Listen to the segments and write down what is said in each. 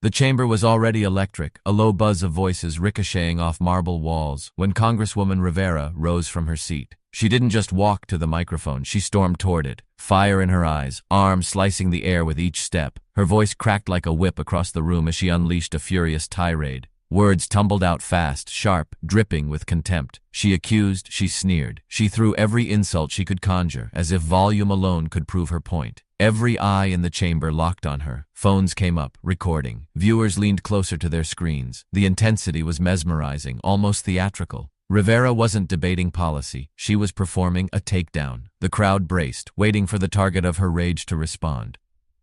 The chamber was already electric, a low buzz of voices ricocheting off marble walls, when Congresswoman Rivera rose from her seat. She didn't just walk to the microphone, she stormed toward it, fire in her eyes, arms slicing the air with each step. Her voice cracked like a whip across the room as she unleashed a furious tirade. Words tumbled out fast, sharp, dripping with contempt. She accused, she sneered. She threw every insult she could conjure, as if volume alone could prove her point. Every eye in the chamber locked on her. Phones came up, recording. Viewers leaned closer to their screens. The intensity was mesmerizing, almost theatrical. Rivera wasn't debating policy. She was performing a takedown. The crowd braced, waiting for the target of her rage to respond.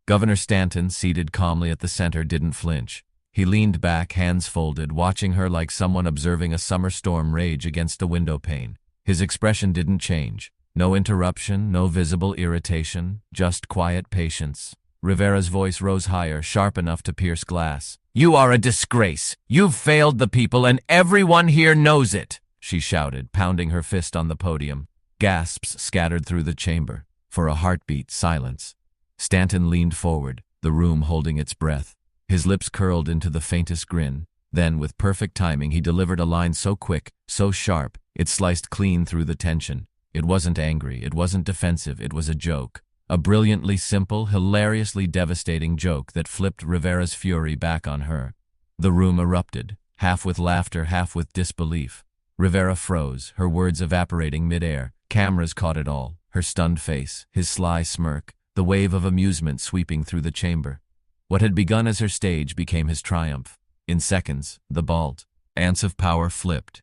Governor Stanton, seated calmly at the center, didn't flinch. He leaned back, hands folded, watching her like someone observing a summer storm rage against a window pane. His expression didn't change. No interruption, no visible irritation, just quiet patience. Rivera's voice rose higher, sharp enough to pierce glass. "You are a disgrace. You've failed the people, and everyone here knows it," she shouted, pounding her fist on the podium. Gasps scattered through the chamber. For a heartbeat, silence. Stanton leaned forward, the room holding its breath. His lips curled into the faintest grin. Then, with perfect timing, he delivered a line so quick, so sharp, it sliced clean through the tension. It wasn't angry, it wasn't defensive, it was a joke. A brilliantly simple, hilariously devastating joke that flipped Rivera's fury back on her. The room erupted, half with laughter, half with disbelief. Rivera froze, her words evaporating midair. Cameras caught it all. Her stunned face, his sly smirk, the wave of amusement sweeping through the chamber. What had begun as her stage became his triumph. In seconds, the balance of power flipped.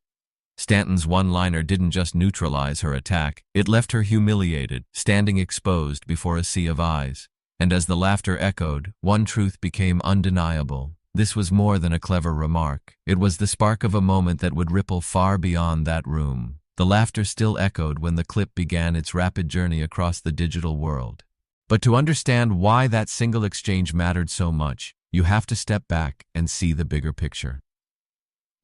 Stanton's one-liner didn't just neutralize her attack, it left her humiliated, standing exposed before a sea of eyes. And as the laughter echoed, one truth became undeniable. This was more than a clever remark. It was the spark of a moment that would ripple far beyond that room. The laughter still echoed when the clip began its rapid journey across the digital world. But to understand why that single exchange mattered so much, you have to step back and see the bigger picture.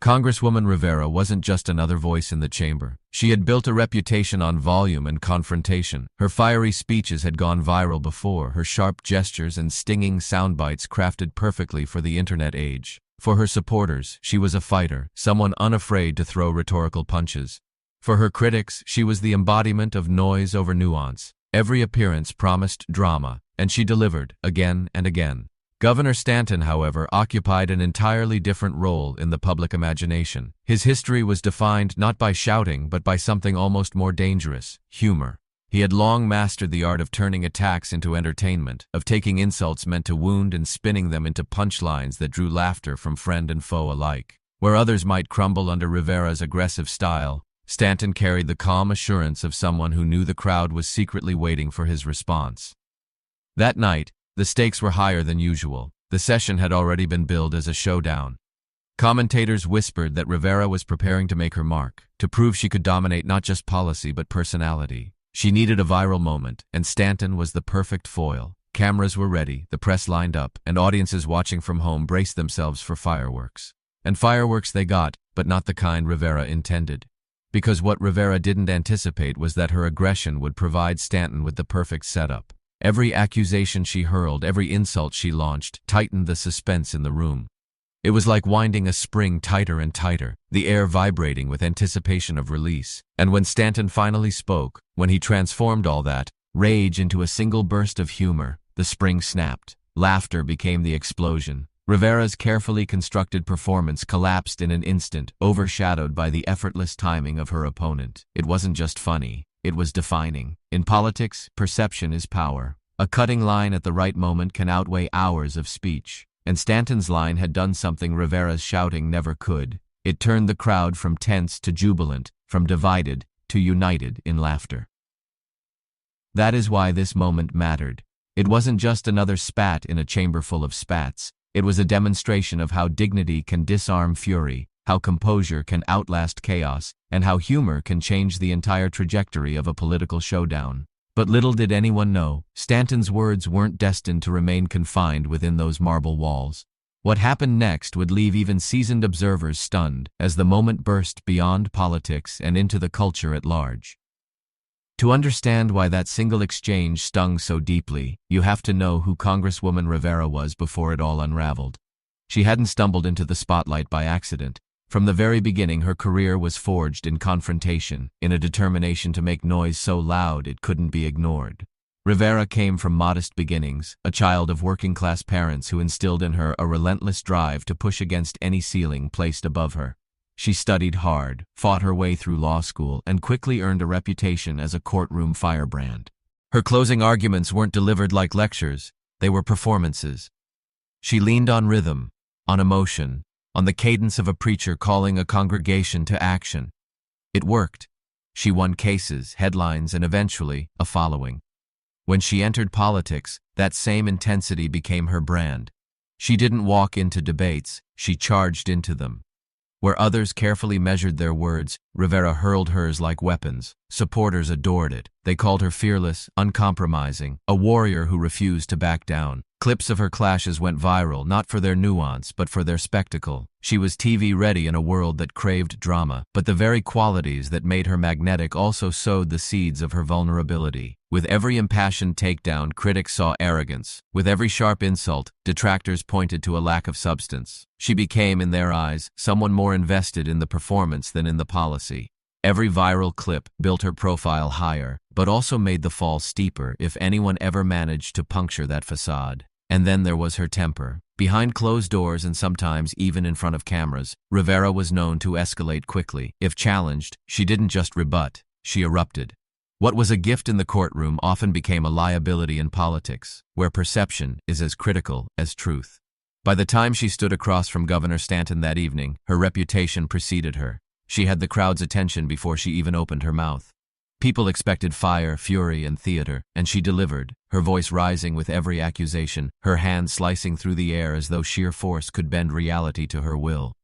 Congresswoman Rivera wasn't just another voice in the chamber. She had built a reputation on volume and confrontation. Her fiery speeches had gone viral before, her sharp gestures and stinging soundbites crafted perfectly for the internet age. For her supporters, she was a fighter, someone unafraid to throw rhetorical punches. For her critics, she was the embodiment of noise over nuance. Every appearance promised drama, and she delivered again and again. Governor Stanton, however, occupied an entirely different role in the public imagination. His history was defined not by shouting, but by something almost more dangerous: humor. He had long mastered the art of turning attacks into entertainment, of taking insults meant to wound and spinning them into punchlines that drew laughter from friend and foe alike. Where others might crumble under Rivera's aggressive style, Stanton carried the calm assurance of someone who knew the crowd was secretly waiting for his response. That night, the stakes were higher than usual. The session had already been billed as a showdown. Commentators whispered that Rivera was preparing to make her mark, to prove she could dominate not just policy but personality. She needed a viral moment, and Stanton was the perfect foil. Cameras were ready, the press lined up, and audiences watching from home braced themselves for fireworks. And fireworks they got, but not the kind Rivera intended. Because what Rivera didn't anticipate was that her aggression would provide Stanton with the perfect setup. Every accusation she hurled, every insult she launched, tightened the suspense in the room. It was like winding a spring tighter and tighter, the air vibrating with anticipation of release. And when Stanton finally spoke, when he transformed all that rage into a single burst of humor, the spring snapped. Laughter became the explosion. Rivera's carefully constructed performance collapsed in an instant, overshadowed by the effortless timing of her opponent. It wasn't just funny, it was defining. In politics, perception is power. A cutting line at the right moment can outweigh hours of speech. And Stanton's line had done something Rivera's shouting never could. It turned the crowd from tense to jubilant, from divided to united in laughter. That is why this moment mattered. It wasn't just another spat in a chamber full of spats. It was a demonstration of how dignity can disarm fury, how composure can outlast chaos, and how humor can change the entire trajectory of a political showdown. But little did anyone know, Stanton's words weren't destined to remain confined within those marble walls. What happened next would leave even seasoned observers stunned, as the moment burst beyond politics and into the culture at large. To understand why that single exchange stung so deeply, you have to know who Congresswoman Rivera was before it all unraveled. She hadn't stumbled into the spotlight by accident. From the very beginning, her career was forged in confrontation, in a determination to make noise so loud it couldn't be ignored. Rivera came from modest beginnings, a child of working-class parents who instilled in her a relentless drive to push against any ceiling placed above her. She studied hard, fought her way through law school, and quickly earned a reputation as a courtroom firebrand. Her closing arguments weren't delivered like lectures, they were performances. She leaned on rhythm, on emotion, on the cadence of a preacher calling a congregation to action. It worked. She won cases, headlines, and eventually, a following. When she entered politics, that same intensity became her brand. She didn't walk into debates, she charged into them. Where others carefully measured their words, Rivera hurled hers like weapons. Supporters adored it. They called her fearless, uncompromising, a warrior who refused to back down. Clips of her clashes went viral, not for their nuance, but for their spectacle. She was TV-ready in a world that craved drama, but the very qualities that made her magnetic also sowed the seeds of her vulnerability. With every impassioned takedown, critics saw arrogance. With every sharp insult, detractors pointed to a lack of substance. She became, in their eyes, someone more invested in the performance than in the policy. Every viral clip built her profile higher, but also made the fall steeper if anyone ever managed to puncture that facade. And then there was her temper. Behind closed doors and sometimes even in front of cameras, Rivera was known to escalate quickly. If challenged, she didn't just rebut, she erupted. What was a gift in the courtroom often became a liability in politics, where perception is as critical as truth. By the time she stood across from Governor Stanton that evening, her reputation preceded her. She had the crowd's attention before she even opened her mouth. People expected fire, fury, and theater, and she delivered, her voice rising with every accusation, her hand slicing through the air as though sheer force could bend reality to her will.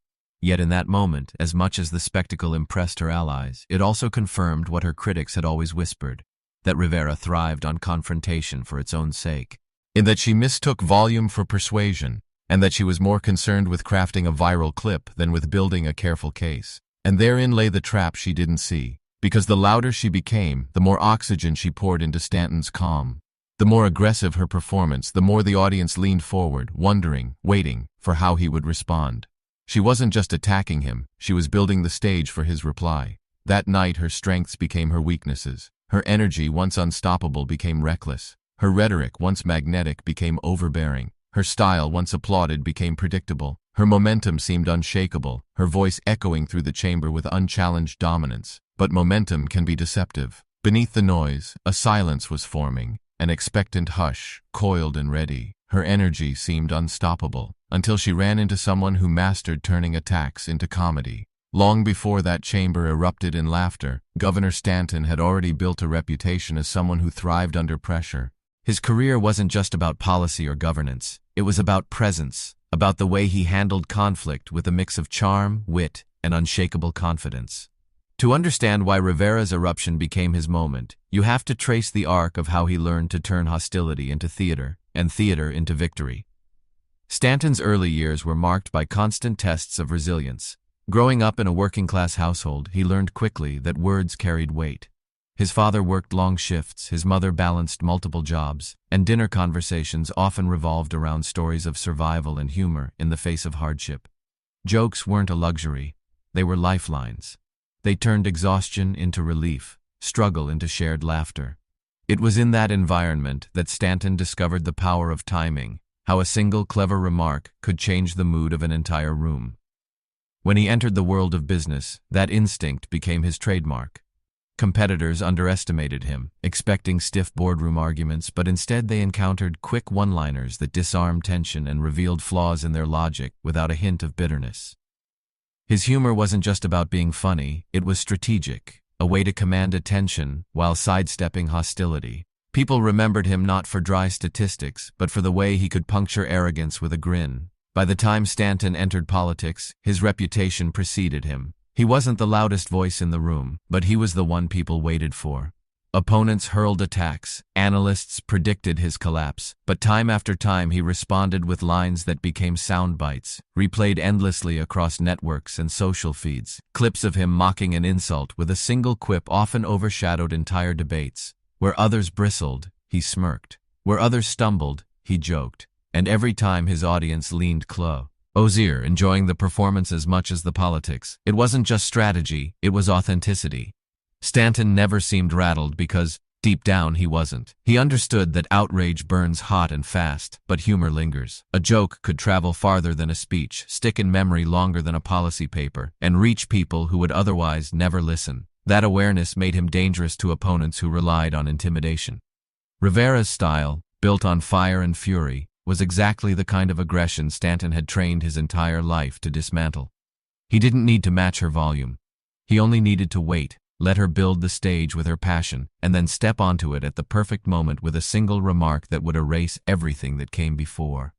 Yet in that moment, as much as the spectacle impressed her allies, it also confirmed what her critics had always whispered, that Rivera thrived on confrontation for its own sake, in that she mistook volume for persuasion, and that she was more concerned with crafting a viral clip than with building a careful case. And therein lay the trap she didn't see. Because the louder she became, the more oxygen she poured into Stanton's calm. The more aggressive her performance, the more the audience leaned forward, wondering, waiting, for how he would respond. She wasn't just attacking him, she was building the stage for his reply. That night her strengths became her weaknesses. Her energy, once unstoppable, became reckless. Her rhetoric, once magnetic, became overbearing. Her style, once applauded, became predictable. Her momentum seemed unshakable, her voice echoing through the chamber with unchallenged dominance. But momentum can be deceptive. Beneath the noise, a silence was forming, an expectant hush, coiled and ready. Her energy seemed unstoppable, until she ran into someone who mastered turning attacks into comedy. Long before that chamber erupted in laughter, Governor Stanton had already built a reputation as someone who thrived under pressure. His career wasn't just about policy or governance. It was about presence, about the way he handled conflict with a mix of charm, wit, and unshakable confidence. To understand why Rivera's eruption became his moment, you have to trace the arc of how he learned to turn hostility into theater, and theater into victory. Stanton's early years were marked by constant tests of resilience. Growing up in a working-class household, he learned quickly that words carried weight. His father worked long shifts, his mother balanced multiple jobs, and dinner conversations often revolved around stories of survival and humor in the face of hardship. Jokes weren't a luxury, they were lifelines. They turned exhaustion into relief, struggle into shared laughter. It was in that environment that Stanton discovered the power of timing, how a single clever remark could change the mood of an entire room. When he entered the world of business, that instinct became his trademark. Competitors underestimated him, expecting stiff boardroom arguments, but instead they encountered quick one-liners that disarmed tension and revealed flaws in their logic without a hint of bitterness. His humor wasn't just about being funny, it was strategic, a way to command attention while sidestepping hostility. People remembered him not for dry statistics, but for the way he could puncture arrogance with a grin. By the time Stanton entered politics, his reputation preceded him. He wasn't the loudest voice in the room, but he was the one people waited for. Opponents hurled attacks, analysts predicted his collapse, but time after time he responded with lines that became sound bites, replayed endlessly across networks and social feeds. Clips of him mocking an insult with a single quip often overshadowed entire debates. Where others bristled, he smirked. Where others stumbled, he joked. And every time his audience leaned close, Ozier, enjoying the performance as much as the politics. It wasn't just strategy, it was authenticity. Stanton never seemed rattled because, deep down, he wasn't. He understood that outrage burns hot and fast, but humor lingers. A joke could travel farther than a speech, stick in memory longer than a policy paper, and reach people who would otherwise never listen. That awareness made him dangerous to opponents who relied on intimidation. Rivera's style, built on fire and fury, was exactly the kind of aggression Stanton had trained his entire life to dismantle. He didn't need to match her volume. He only needed to wait, let her build the stage with her passion, and then step onto it at the perfect moment with a single remark that would erase everything that came before.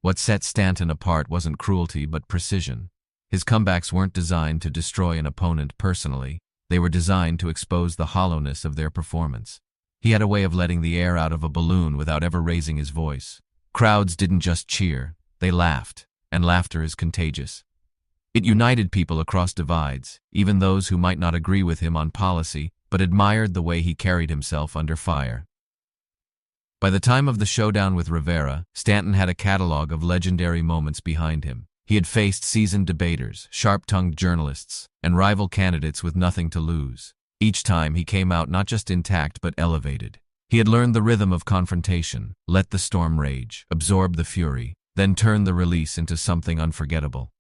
What set Stanton apart wasn't cruelty but precision. His comebacks weren't designed to destroy an opponent personally. They were designed to expose the hollowness of their performance. He had a way of letting the air out of a balloon without ever raising his voice. Crowds didn't just cheer, they laughed, and laughter is contagious. It united people across divides, even those who might not agree with him on policy, but admired the way he carried himself under fire. By the time of the showdown with Rivera, Stanton had a catalog of legendary moments behind him. He had faced seasoned debaters, sharp-tongued journalists, and rival candidates with nothing to lose. Each time he came out not just intact but elevated. He had learned the rhythm of confrontation, let the storm rage, absorb the fury, then turn the release into something unforgettable.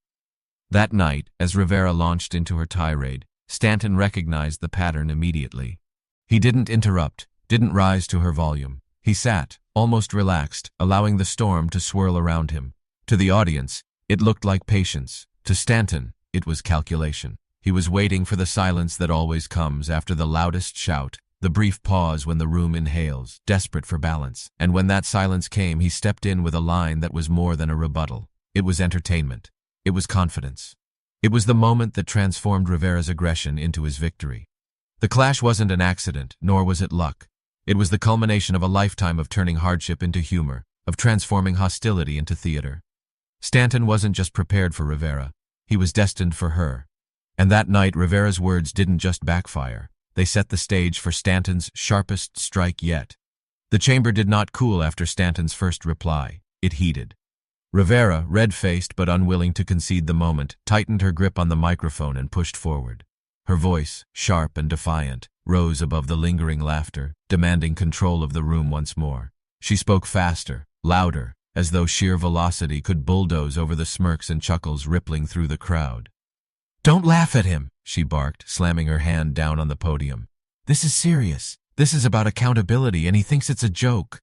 That night, as Rivera launched into her tirade, Stanton recognized the pattern immediately. He didn't interrupt, didn't rise to her volume. He sat, almost relaxed, allowing the storm to swirl around him. To the audience, it looked like patience. To Stanton, it was calculation. He was waiting for the silence that always comes after the loudest shout, the brief pause when the room inhales, desperate for balance. And when that silence came, he stepped in with a line that was more than a rebuttal. It was entertainment. It was confidence. It was the moment that transformed Rivera's aggression into his victory. The clash wasn't an accident, nor was it luck. It was the culmination of a lifetime of turning hardship into humor, of transforming hostility into theater. Stanton wasn't just prepared for Rivera, he was destined for her. And that night, Rivera's words didn't just backfire. They set the stage for Stanton's sharpest strike yet. The chamber did not cool after Stanton's first reply. It heated. Rivera, red-faced but unwilling to concede the moment, tightened her grip on the microphone and pushed forward. Her voice, sharp and defiant, rose above the lingering laughter, demanding control of the room once more. She spoke faster, louder, as though sheer velocity could bulldoze over the smirks and chuckles rippling through the crowd. "Don't laugh at him," she barked, slamming her hand down on the podium. "This is serious. This is about accountability, and he thinks it's a joke."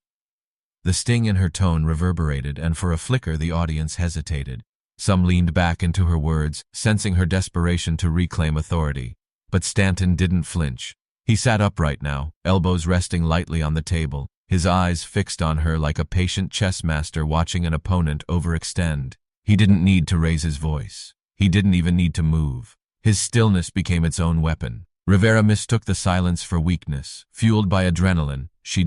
The sting in her tone reverberated, and for a flicker the audience hesitated. Some leaned back into her words, sensing her desperation to reclaim authority. But Stanton didn't flinch. He sat upright now, elbows resting lightly on the table, his eyes fixed on her like a patient chess master watching an opponent overextend. He didn't need to raise his voice. He didn't even need to move. His stillness became its own weapon. Rivera mistook the silence for weakness. Fueled by adrenaline, she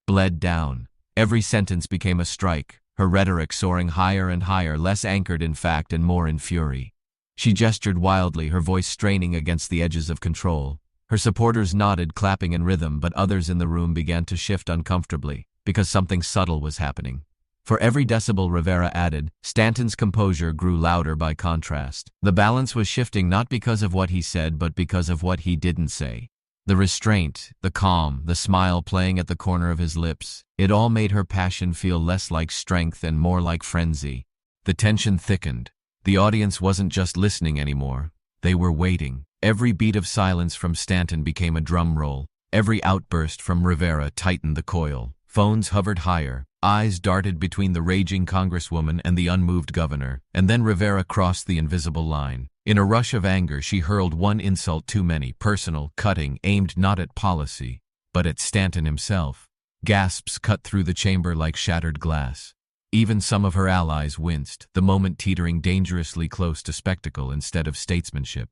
bled down. Every sentence became a strike, her rhetoric soaring higher and higher, less anchored in fact and more in fury. She gestured wildly, her voice straining against the edges of control. Her supporters nodded, clapping in rhythm, but others in the room began to shift uncomfortably, because something subtle was happening. For every decibel Rivera added, Stanton's composure grew louder by contrast. The balance was shifting not because of what he said, but because of what he didn't say. The restraint, the calm, the smile playing at the corner of his lips, it all made her passion feel less like strength and more like frenzy. The tension thickened. The audience wasn't just listening anymore. They were waiting. Every beat of silence from Stanton became a drum roll. Every outburst from Rivera tightened the coil. Phones hovered higher. Eyes darted between the raging congresswoman and the unmoved governor, and then Rivera crossed the invisible line. In a rush of anger, she hurled one insult too many, personal, cutting, aimed not at policy, but at Stanton himself. Gasps cut through the chamber like shattered glass. Even some of her allies winced, the moment teetering dangerously close to spectacle instead of statesmanship.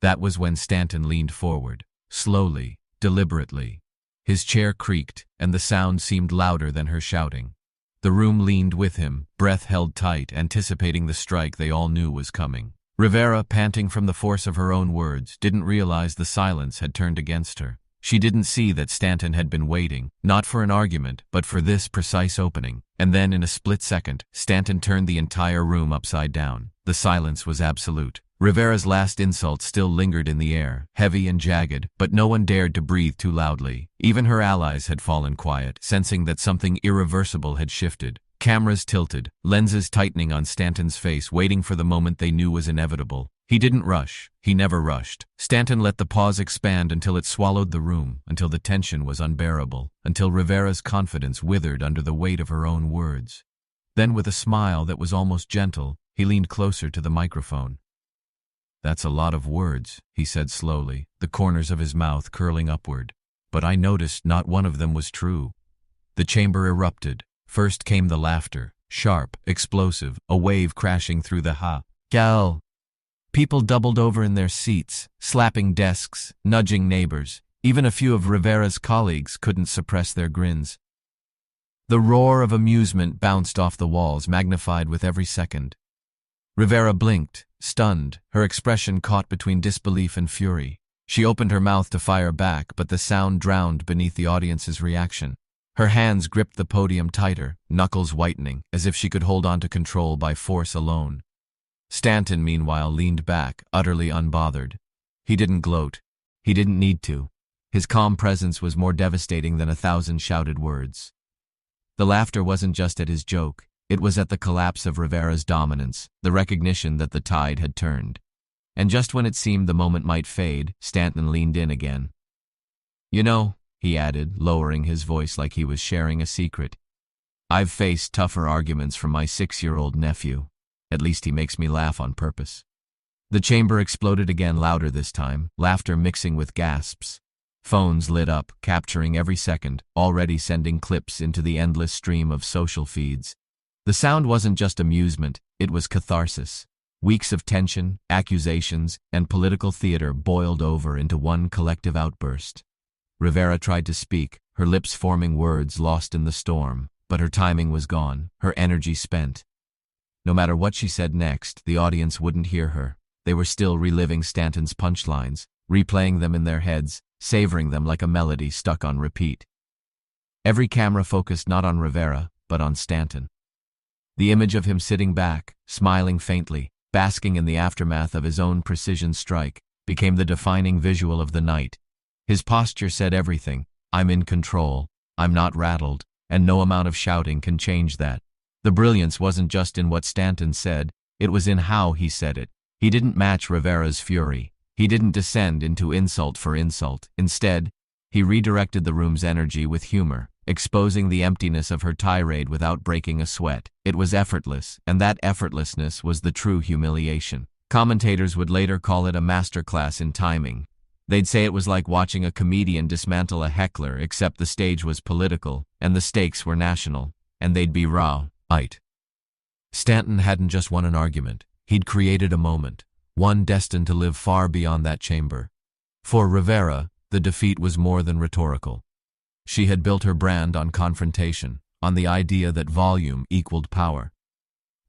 That was when Stanton leaned forward, slowly, deliberately. His chair creaked, and the sound seemed louder than her shouting. The room leaned with him, breath held tight, anticipating the strike they all knew was coming. Rivera, panting from the force of her own words, didn't realize the silence had turned against her. She didn't see that Stanton had been waiting, not for an argument, but for this precise opening. And then, in a split second, Stanton turned the entire room upside down. The silence was absolute. Rivera's last insult still lingered in the air, heavy and jagged, but no one dared to breathe too loudly. Even her allies had fallen quiet, sensing that something irreversible had shifted. Cameras tilted, lenses tightening on Stanton's face, waiting for the moment they knew was inevitable. He didn't rush. He never rushed. Stanton let the pause expand until it swallowed the room, until the tension was unbearable, until Rivera's confidence withered under the weight of her own words. Then, with a smile that was almost gentle, he leaned closer to the microphone. "That's a lot of words," he said slowly, the corners of his mouth curling upward. "But I noticed not one of them was true." The chamber erupted. First came the laughter, sharp, explosive, a wave crashing through the gal. People doubled over in their seats, slapping desks, nudging neighbors. Even a few of Rivera's colleagues couldn't suppress their grins. The roar of amusement bounced off the walls, magnified with every second. Rivera blinked, stunned, her expression caught between disbelief and fury. She opened her mouth to fire back, but the sound drowned beneath the audience's reaction. Her hands gripped the podium tighter, knuckles whitening, as if she could hold on to control by force alone. Stanton, meanwhile, leaned back, utterly unbothered. He didn't gloat. He didn't need to. His calm presence was more devastating than 1,000 shouted words. The laughter wasn't just at his joke. It was at the collapse of Rivera's dominance, the recognition that the tide had turned. And just when it seemed the moment might fade, Stanton leaned in again. "You know," he added, lowering his voice like he was sharing a secret, "I've faced tougher arguments from my 6-year-old nephew. At least he makes me laugh on purpose." The chamber exploded again, louder this time, laughter mixing with gasps. Phones lit up, capturing every second, already sending clips into the endless stream of social feeds. The sound wasn't just amusement, it was catharsis. Weeks of tension, accusations, and political theater boiled over into one collective outburst. Rivera tried to speak, her lips forming words lost in the storm, but her timing was gone, her energy spent. No matter what she said next, the audience wouldn't hear her. They were still reliving Stanton's punchlines, replaying them in their heads, savoring them like a melody stuck on repeat. Every camera focused not on Rivera, but on Stanton. The image of him sitting back, smiling faintly, basking in the aftermath of his own precision strike, became the defining visual of the night. His posture said everything. "I'm in control, I'm not rattled, and no amount of shouting can change that." The brilliance wasn't just in what Stanton said, it was in how he said it. He didn't match Rivera's fury. He didn't descend into insult for insult. Instead, he redirected the room's energy with humor, exposing the emptiness of her tirade without breaking a sweat. It was effortless, and that effortlessness was the true humiliation. Commentators would later call it a masterclass in timing. They'd say it was like watching a comedian dismantle a heckler, except the stage was political, and the stakes were national, and they'd be raw. Stanton hadn't just won an argument. He'd created a moment, one destined to live far beyond that chamber. For Rivera, the defeat was more than rhetorical. She had built her brand on confrontation, on the idea that volume equaled power.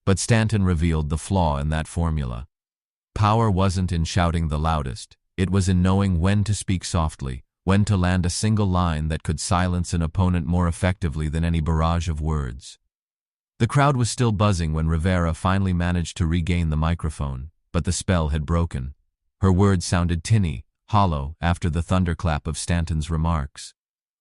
But Stanton revealed the flaw in that formula. Power wasn't in shouting the loudest. It was in knowing when to speak softly, when to land a single line that could silence an opponent more effectively than any barrage of words. The crowd was still buzzing when Rivera finally managed to regain the microphone, but the spell had broken. Her words sounded tinny, hollow, after the thunderclap of Stanton's remarks.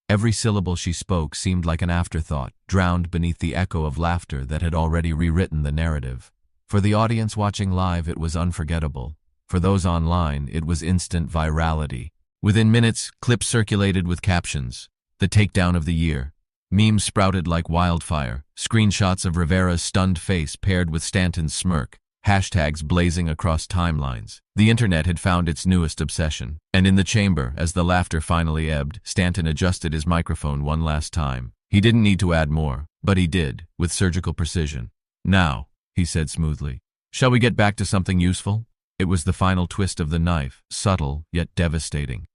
Every syllable she spoke seemed like an afterthought, drowned beneath the echo of laughter that had already rewritten the narrative. For the audience watching live, it was unforgettable. For those online, it was instant virality. Within minutes, clips circulated with captions, "The takedown of the year." Memes sprouted like wildfire, screenshots of Rivera's stunned face paired with Stanton's smirk, hashtags blazing across timelines. The internet had found its newest obsession. And in the chamber, as the laughter finally ebbed, Stanton adjusted his microphone one last time. He didn't need to add more, but he did, with surgical precision. "Now," he said smoothly, "shall we get back to something useful?" It was the final twist of the knife, subtle yet devastating.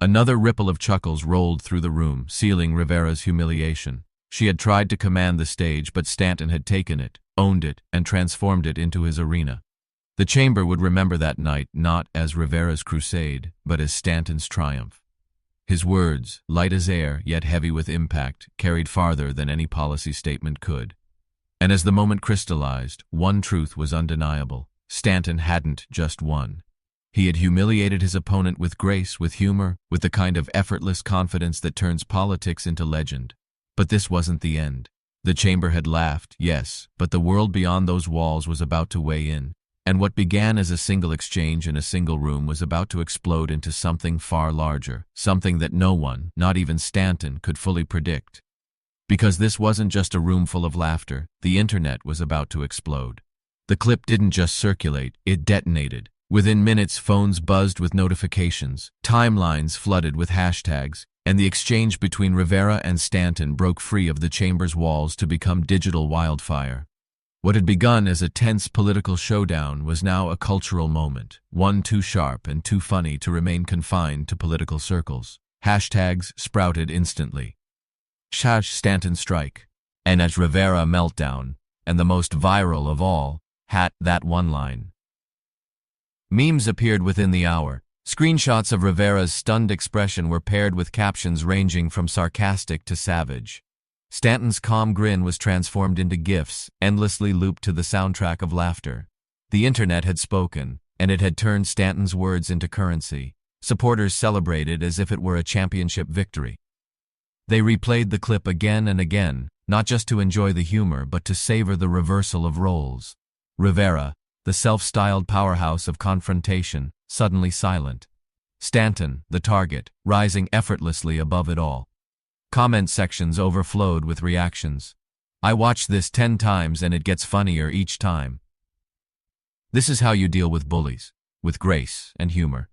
Another ripple of chuckles rolled through the room, sealing Rivera's humiliation. She had tried to command the stage, but Stanton had taken it, owned it, and transformed it into his arena. The chamber would remember that night not as Rivera's crusade, but as Stanton's triumph. His words, light as air yet heavy with impact, carried farther than any policy statement could. And as the moment crystallized, one truth was undeniable. Stanton hadn't just won. He had humiliated his opponent with grace, with humor, with the kind of effortless confidence that turns politics into legend. But this wasn't the end. The chamber had laughed, yes, but the world beyond those walls was about to weigh in. And what began as a single exchange in a single room was about to explode into something far larger, something that no one, not even Stanton, could fully predict. Because this wasn't just a room full of laughter, the internet was about to explode. The clip didn't just circulate, it detonated. Within minutes, phones buzzed with notifications, timelines flooded with hashtags, and the exchange between Rivera and Stanton broke free of the chamber's walls to become digital wildfire. What had begun as a tense political showdown was now a cultural moment, one too sharp and too funny to remain confined to political circles. Hashtags sprouted instantly. #Stanton strike, and # Rivera meltdown, and the most viral of all, that one line. Memes appeared within the hour. Screenshots of Rivera's stunned expression were paired with captions ranging from sarcastic to savage. Stanton's calm grin was transformed into GIFs, endlessly looped to the soundtrack of laughter. The internet had spoken, and it had turned Stanton's words into currency. Supporters celebrated as if it were a championship victory. They replayed the clip again and again, not just to enjoy the humor but to savor the reversal of roles. Rivera, the self-styled powerhouse of confrontation, suddenly silent. Stanton, the target, rising effortlessly above it all. Comment sections overflowed with reactions. "I watched this 10 times and it gets funnier each time." This is how you deal with bullies, with grace and humor.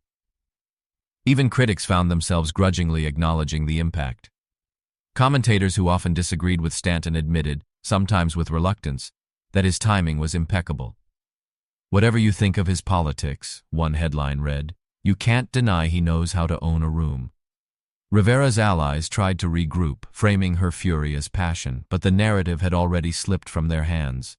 Even critics found themselves grudgingly acknowledging the impact. Commentators who often disagreed with Stanton admitted, sometimes with reluctance, that his timing was impeccable. "Whatever you think of his politics," one headline read, "you can't deny he knows how to own a room." Rivera's allies tried to regroup, framing her fury as passion, but the narrative had already slipped from their hands.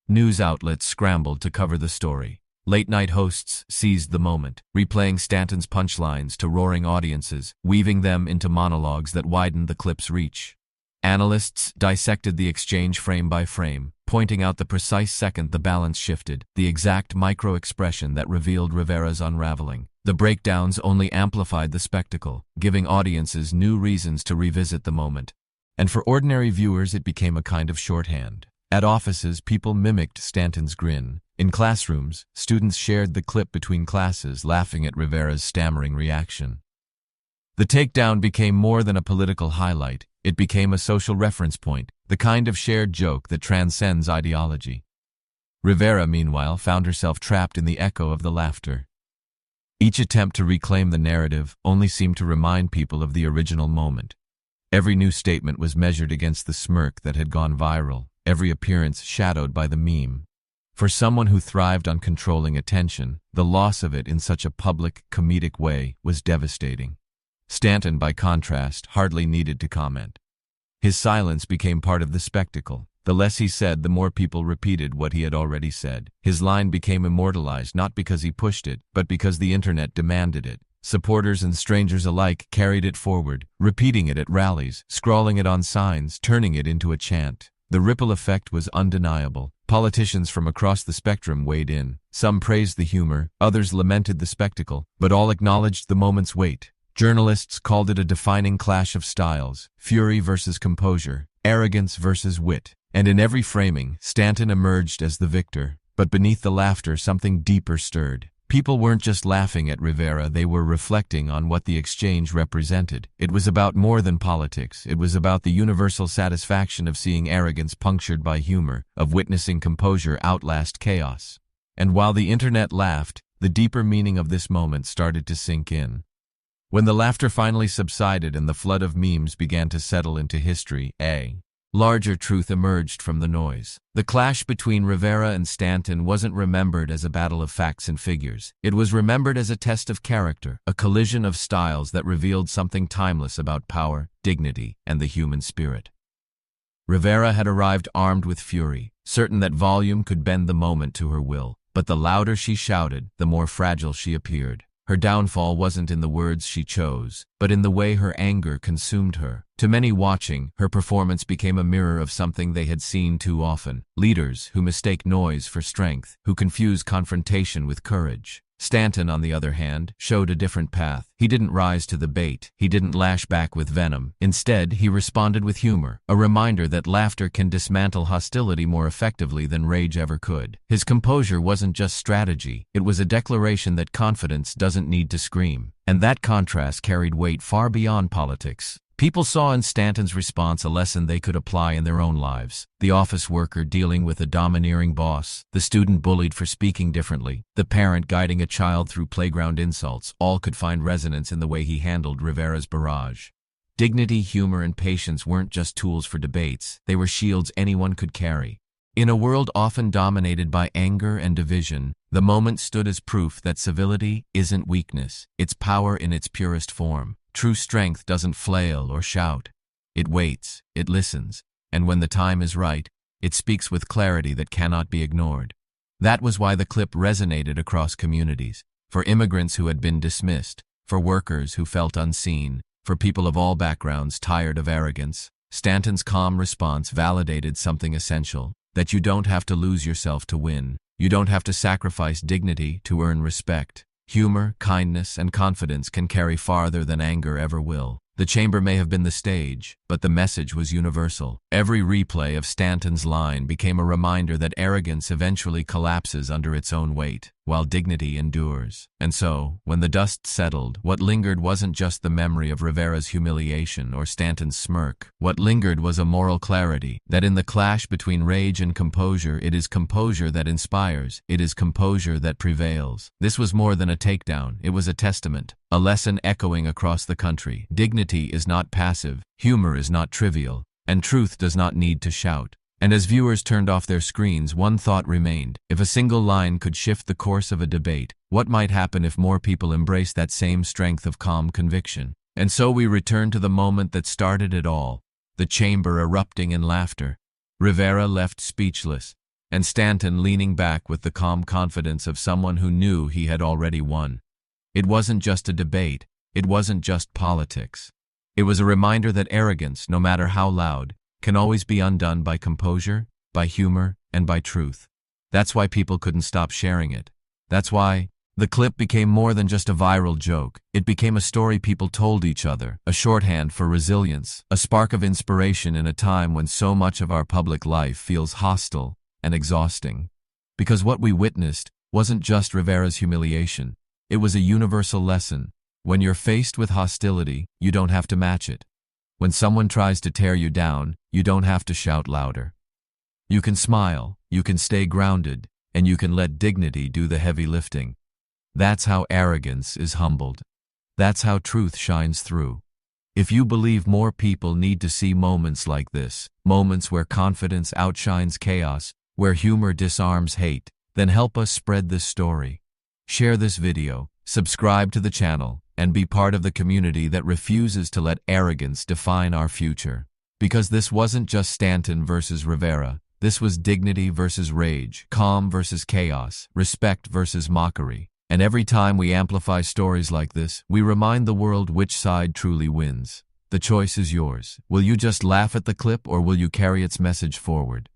News outlets scrambled to cover the story. Late-night hosts seized the moment, replaying Stanton's punchlines to roaring audiences, weaving them into monologues that widened the clip's reach. Analysts dissected the exchange frame by frame, pointing out the precise second the balance shifted, the exact micro-expression that revealed Rivera's unraveling. The breakdowns only amplified the spectacle, giving audiences new reasons to revisit the moment. And for ordinary viewers, it became a kind of shorthand. At offices, people mimicked Stanton's grin. In classrooms, students shared the clip between classes, laughing at Rivera's stammering reaction. The takedown became more than a political highlight. It became a social reference point, the kind of shared joke that transcends ideology. Rivera, meanwhile, found herself trapped in the echo of the laughter. Each attempt to reclaim the narrative only seemed to remind people of the original moment. Every new statement was measured against the smirk that had gone viral, every appearance shadowed by the meme. For someone who thrived on controlling attention, the loss of it in such a public, comedic way was devastating. Stanton, by contrast, hardly needed to comment. His silence became part of the spectacle. The less he said, the more people repeated what he had already said. His line became immortalized not because he pushed it, but because the internet demanded it. Supporters and strangers alike carried it forward, repeating it at rallies, scrawling it on signs, turning it into a chant. The ripple effect was undeniable. Politicians from across the spectrum weighed in. Some praised the humor, others lamented the spectacle, but all acknowledged the moment's weight. Journalists called it a defining clash of styles, fury versus composure, arrogance versus wit. And in every framing, Stanton emerged as the victor. But beneath the laughter, something deeper stirred. People weren't just laughing at Rivera, they were reflecting on what the exchange represented. It was about more than politics. It was about the universal satisfaction of seeing arrogance punctured by humor, of witnessing composure outlast chaos. And while the internet laughed, the deeper meaning of this moment started to sink in. When the laughter finally subsided and the flood of memes began to settle into history, a larger truth emerged from the noise. The clash between Rivera and Stanton wasn't remembered as a battle of facts and figures. It was remembered as a test of character, a collision of styles that revealed something timeless about power, dignity, and the human spirit. Rivera had arrived armed with fury, certain that volume could bend the moment to her will. But the louder she shouted, the more fragile she appeared. Her downfall wasn't in the words she chose, but in the way her anger consumed her. To many watching, her performance became a mirror of something they had seen too often. Leaders who mistake noise for strength, who confuse confrontation with courage. Stanton, on the other hand, showed a different path. He didn't rise to the bait. He didn't lash back with venom. Instead, he responded with humor, a reminder that laughter can dismantle hostility more effectively than rage ever could. His composure wasn't just strategy. It was a declaration that confidence doesn't need to scream. And that contrast carried weight far beyond politics. People saw in Stanton's response a lesson they could apply in their own lives. The office worker dealing with a domineering boss, the student bullied for speaking differently, the parent guiding a child through playground insults, all could find resonance in the way he handled Rivera's barrage. Dignity, humor, and patience weren't just tools for debates, they were shields anyone could carry. In a world often dominated by anger and division, the moment stood as proof that civility isn't weakness, it's power in its purest form. True strength doesn't flail or shout. It waits, it listens, and when the time is right, it speaks with clarity that cannot be ignored. That was why the clip resonated across communities, for immigrants who had been dismissed, for workers who felt unseen, for people of all backgrounds tired of arrogance. Stanton's calm response validated something essential, that you don't have to lose yourself to win. You don't have to sacrifice dignity to earn respect. Humor, kindness, and confidence can carry farther than anger ever will. The chamber may have been the stage, but the message was universal. Every replay of Stanton's line became a reminder that arrogance eventually collapses under its own weight, while dignity endures. And so, when the dust settled, what lingered wasn't just the memory of Rivera's humiliation or Stanton's smirk. What lingered was a moral clarity, that in the clash between rage and composure, it is composure that inspires, it is composure that prevails. This was more than a takedown, it was a testament. A lesson echoing across the country. Dignity is not passive, humor is not trivial, and truth does not need to shout. And as viewers turned off their screens, one thought remained. If a single line could shift the course of a debate, what might happen if more people embraced that same strength of calm conviction? And so we return to the moment that started it all, the chamber erupting in laughter. Rivera left speechless, and Stanton leaning back with the calm confidence of someone who knew he had already won. It wasn't just a debate, it wasn't just politics. It was a reminder that arrogance, no matter how loud, can always be undone by composure, by humor, and by truth. That's why people couldn't stop sharing it. That's why the clip became more than just a viral joke. It became a story people told each other, a shorthand for resilience, a spark of inspiration in a time when so much of our public life feels hostile and exhausting. Because what we witnessed wasn't just Rivera's humiliation. It was a universal lesson. When you're faced with hostility, you don't have to match it. When someone tries to tear you down, you don't have to shout louder. You can smile, you can stay grounded, and you can let dignity do the heavy lifting. That's how arrogance is humbled. That's how truth shines through. If you believe more people need to see moments like this, moments where confidence outshines chaos, where humor disarms hate, then help us spread this story. Share this video, subscribe to the channel, and be part of the community that refuses to let arrogance define our future. Because this wasn't just Stanton versus Rivera, this was dignity versus rage, calm versus chaos, respect versus mockery. And every time we amplify stories like this, we remind the world which side truly wins. The choice is yours. Will you just laugh at the clip or will you carry its message forward?